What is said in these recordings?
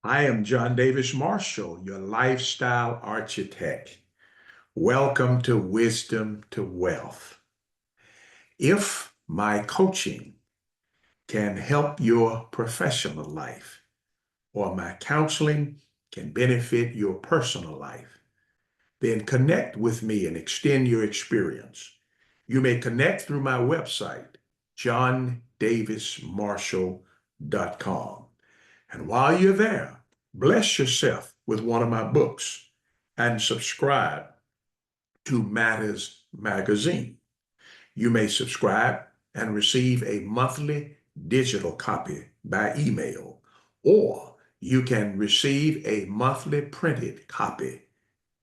I am John Davis Marshall, your lifestyle architect. Welcome to Wisdom to Wealth. If my coaching can help your professional life or my counseling can benefit your personal life, then connect with me and extend your experience. You may connect through my website, johndavismarshall.com. And while you're there, bless yourself with one of my books and subscribe to Matters Magazine. You may subscribe and receive a monthly digital copy by email, or you can receive a monthly printed copy.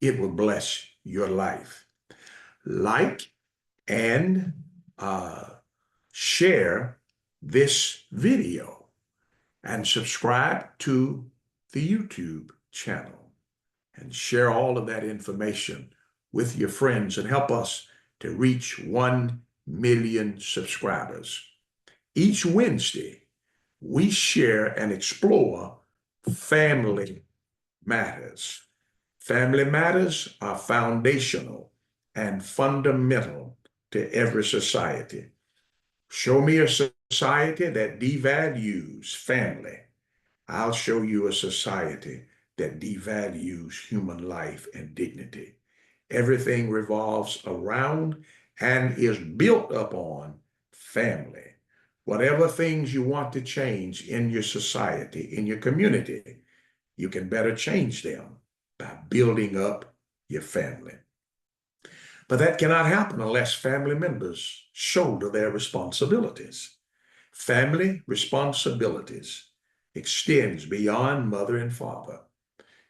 It will bless your life. Like and uh, share this video and subscribe to the YouTube channel and share all of that information with your friends and help us to reach 1 million subscribers. Each Wednesday, we share and explore family matters. Family matters are foundational and fundamental to every society. Show me a society that devalues family. I'll show you a society that devalues human life and dignity. Everything revolves around and is built upon family. Whatever things you want to change in your society, in your community, you can better change them by building up your family. But that cannot happen unless family members shoulder their responsibilities. Family responsibilities extends beyond mother and father.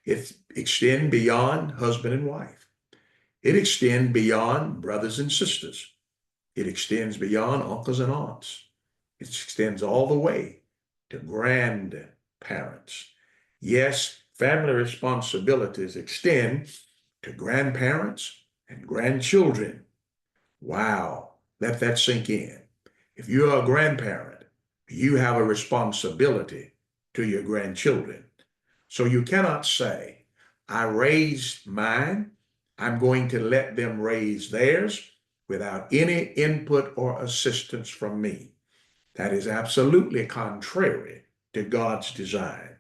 It extends beyond husband and wife. It extends beyond brothers and sisters. It extends beyond uncles and aunts. It extends all the way to grandparents. Yes, family responsibilities extend to grandparents and grandchildren. Wow, let that sink in. If you're a grandparent, you have a responsibility to your grandchildren. So you cannot say, I raised mine, I'm going to let them raise theirs without any input or assistance from me. That is absolutely contrary to God's design.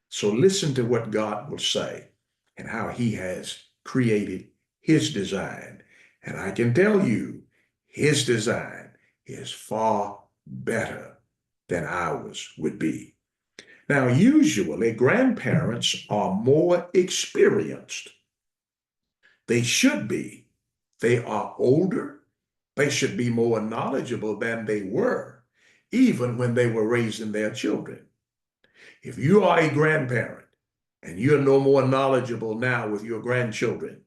So listen to what God will say and how he has created his design. And I can tell you, his design is far better than ours would be. Now, usually grandparents are more experienced. They should be. They are older. They should be more knowledgeable than they were, even when they were raising their children. If you are a grandparent and you're no more knowledgeable now with your grandchildren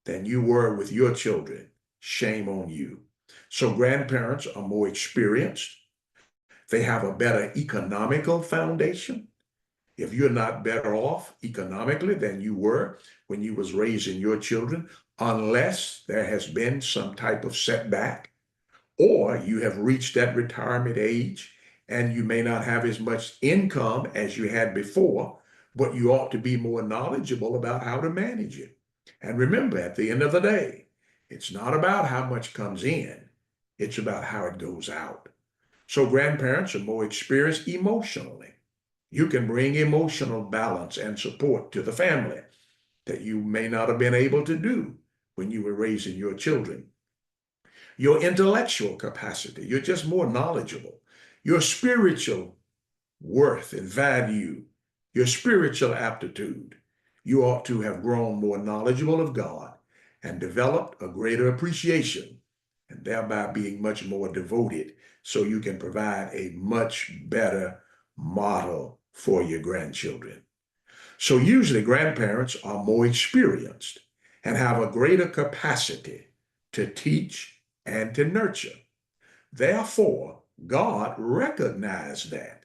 than you were with your children, shame on you. So grandparents are more experienced. They have a better economical foundation. If you're not better off economically than you were when you was raising your children, unless there has been some type of setback, or you have reached that retirement age and you may not have as much income as you had before, but you ought to be more knowledgeable about how to manage it. And remember, at the end of the day, it's not about how much comes in, it's about how it goes out. So grandparents are more experienced emotionally. You can bring emotional balance and support to the family that you may not have been able to do when you were raising your children. Your intellectual capacity, you're just more knowledgeable. Your spiritual worth and value, your spiritual aptitude, you ought to have grown more knowledgeable of God and developed a greater appreciation, and thereby being much more devoted so you can provide a much better model for your grandchildren. So usually grandparents are more experienced and have a greater capacity to teach and to nurture. Therefore, God recognized that,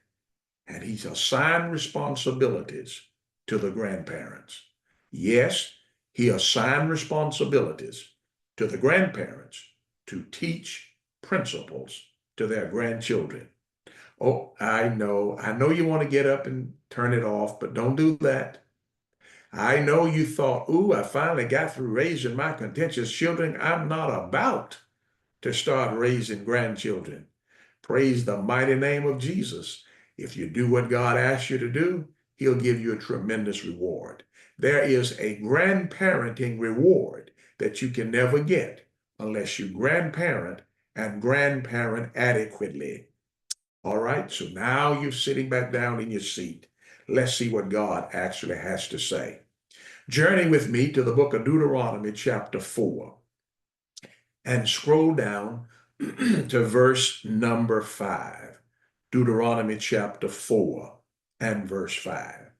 and he's assigned responsibilities to the grandparents. Yes, he assigned responsibilities to the grandparents to teach principles to their grandchildren. Oh, I know. I know you want to get up and turn it off, but don't do that. I know you thought, ooh, I finally got through raising my contentious children. I'm not about to start raising grandchildren. Praise the mighty name of Jesus. If you do what God asks you to do, he'll give you a tremendous reward. There is a grandparenting reward that you can never get unless you grandparent and grandparent adequately. All right, so now you're sitting back down in your seat. Let's see what God actually has to say. Journey with me to the book of Deuteronomy, chapter 4, and scroll down to verse number 5. Deuteronomy chapter 4 and verse 5.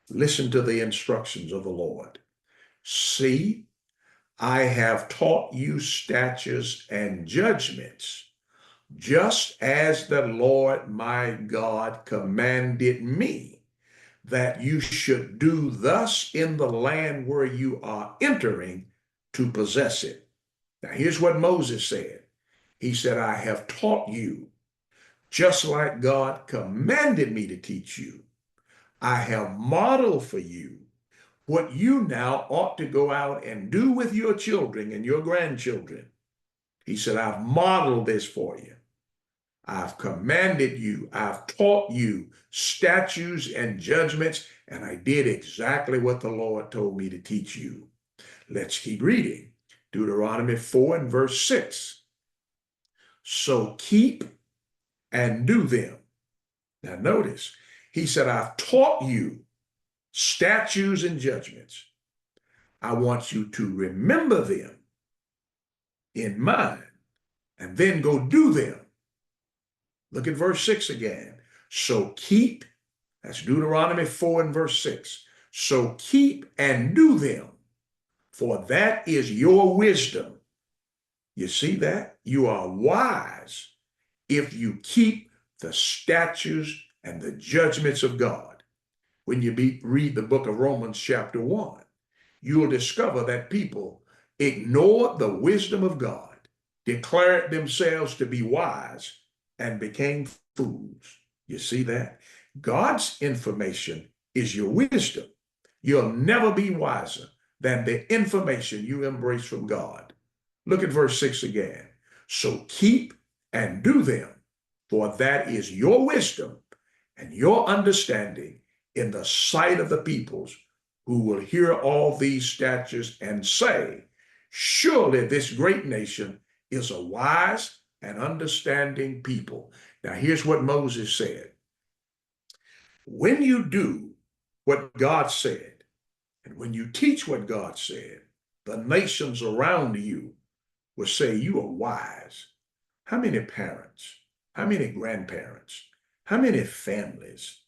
Listen to the instructions of the Lord. See, I have taught you statutes and judgments, just as the Lord my God commanded me, that you should do thus in the land where you are entering to possess it. Now, here's what Moses said. He said, I have taught you just like God commanded me to teach you. I have modeled for you what you now ought to go out and do with your children and your grandchildren. He said, I've modeled this for you. I've commanded you, I've taught you statutes and judgments, and I did exactly what the Lord told me to teach you. Let's keep reading. Deuteronomy 4 and verse 6. So keep and do them. Now notice, he said, I've taught you statutes and judgments. I want you to remember them in mind and then go do them. Look at verse 6 again. So keep, that's Deuteronomy 4 and verse 6. So keep and do them, for that is your wisdom. You see that? You are wise if you keep the statutes and the judgments of God. When you read the book of Romans chapter 1, you'll discover that people ignored the wisdom of God, declared themselves to be wise, and became fools. You see that? God's information is your wisdom. You'll never be wiser than the information you embrace from God. Look at verse 6 again. So keep and do them, for that is your wisdom and your understanding in the sight of the peoples who will hear all these statutes and say, surely this great nation is a wise and understanding people. Now, here's what Moses said. When you do what God said, and when you teach what God said, the nations around you will say you are wise. How many parents, how many grandparents, how many families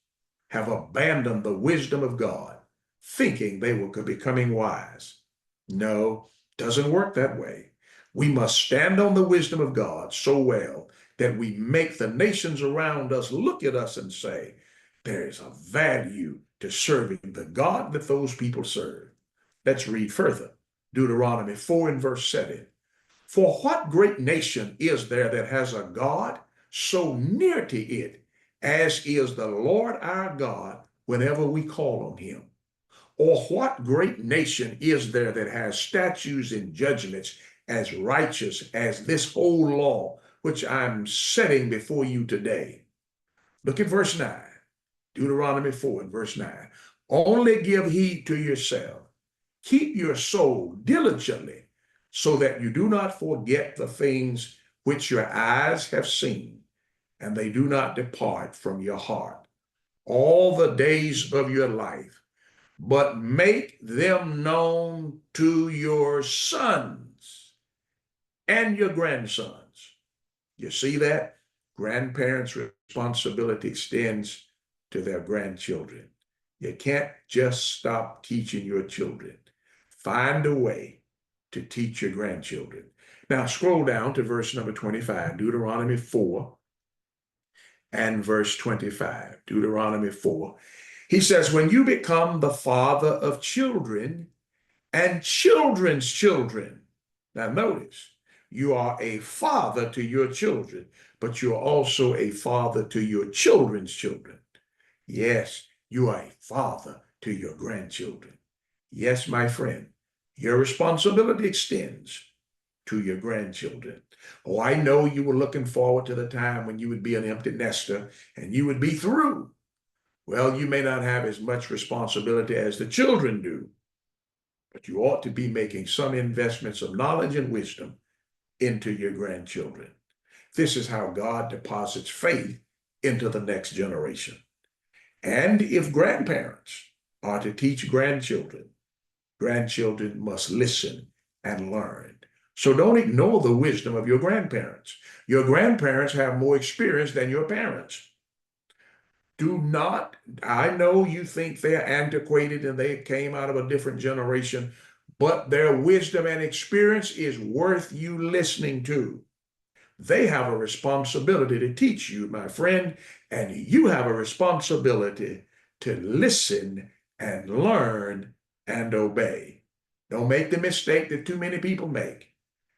have abandoned the wisdom of God, thinking they were becoming wise? No, doesn't work that way. We must stand on the wisdom of God so well that we make the nations around us look at us and say, there is a value to serving the God that those people serve. Let's read further. Deuteronomy 4 and verse 7. For what great nation is there that has a God so near to it as is the Lord our God whenever we call on him? Or what great nation is there that has statutes and judgments as righteous as this whole law which I'm setting before you today? Look at verse 9. Deuteronomy 4 and verse 9. Only give heed to yourself. Keep your soul diligently, so that you do not forget the things which your eyes have seen, and they do not depart from your heart all the days of your life, but make them known to your sons and your grandsons. You see that? Grandparents' responsibility extends to their grandchildren. You can't just stop teaching your children. Find a way to teach your grandchildren. Now scroll down to verse number 25, Deuteronomy 4 and verse 25. Deuteronomy 4. He says, when you become the father of children and children's children. Now notice, you are a father to your children, but you're also a father to your children's children. Yes, you are a father to your grandchildren. Yes, my friend, your responsibility extends to your grandchildren. Oh, I know you were looking forward to the time when you would be an empty nester and you would be through. Well, you may not have as much responsibility as the children do, but you ought to be making some investments of knowledge and wisdom into your grandchildren. This is how God deposits faith into the next generation. And if grandparents are to teach grandchildren, grandchildren must listen and learn. So don't ignore the wisdom of your grandparents. Your grandparents have more experience than your parents. Do not, I know you think they're antiquated and they came out of a different generation, but their wisdom and experience is worth you listening to. They have a responsibility to teach you, my friend, and you have a responsibility to listen and learn and obey. Don't make the mistake that too many people make.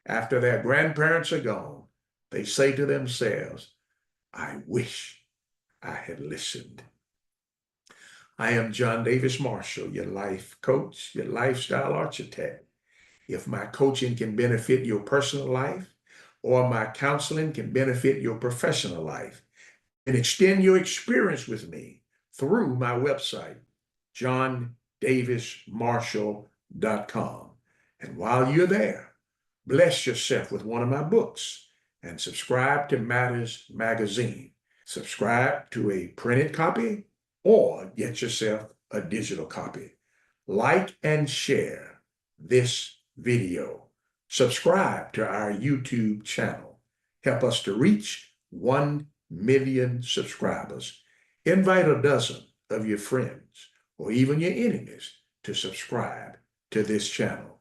After their grandparents are gone, they say to themselves, I wish I had listened. I am John Davis Marshall, your life coach, your lifestyle architect. If my coaching can benefit your personal life or my counseling can benefit your professional life, and extend your experience with me through my website, johndavismarshall.com. And while you're there, bless yourself with one of my books and subscribe to Matters Magazine. Subscribe to a printed copy or get yourself a digital copy. Like and share this video. Subscribe to our YouTube channel. Help us to reach 1 million subscribers. Invite a dozen of your friends or even your enemies to subscribe to this channel.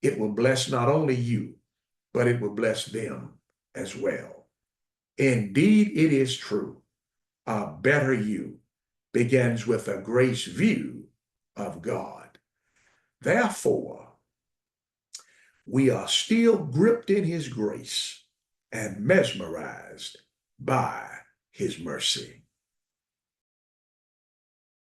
It will bless not only you, but it will bless them as well. Indeed, it is true. A better you begins with a grace view of God. Therefore, we are still gripped in his grace and mesmerized by his mercy.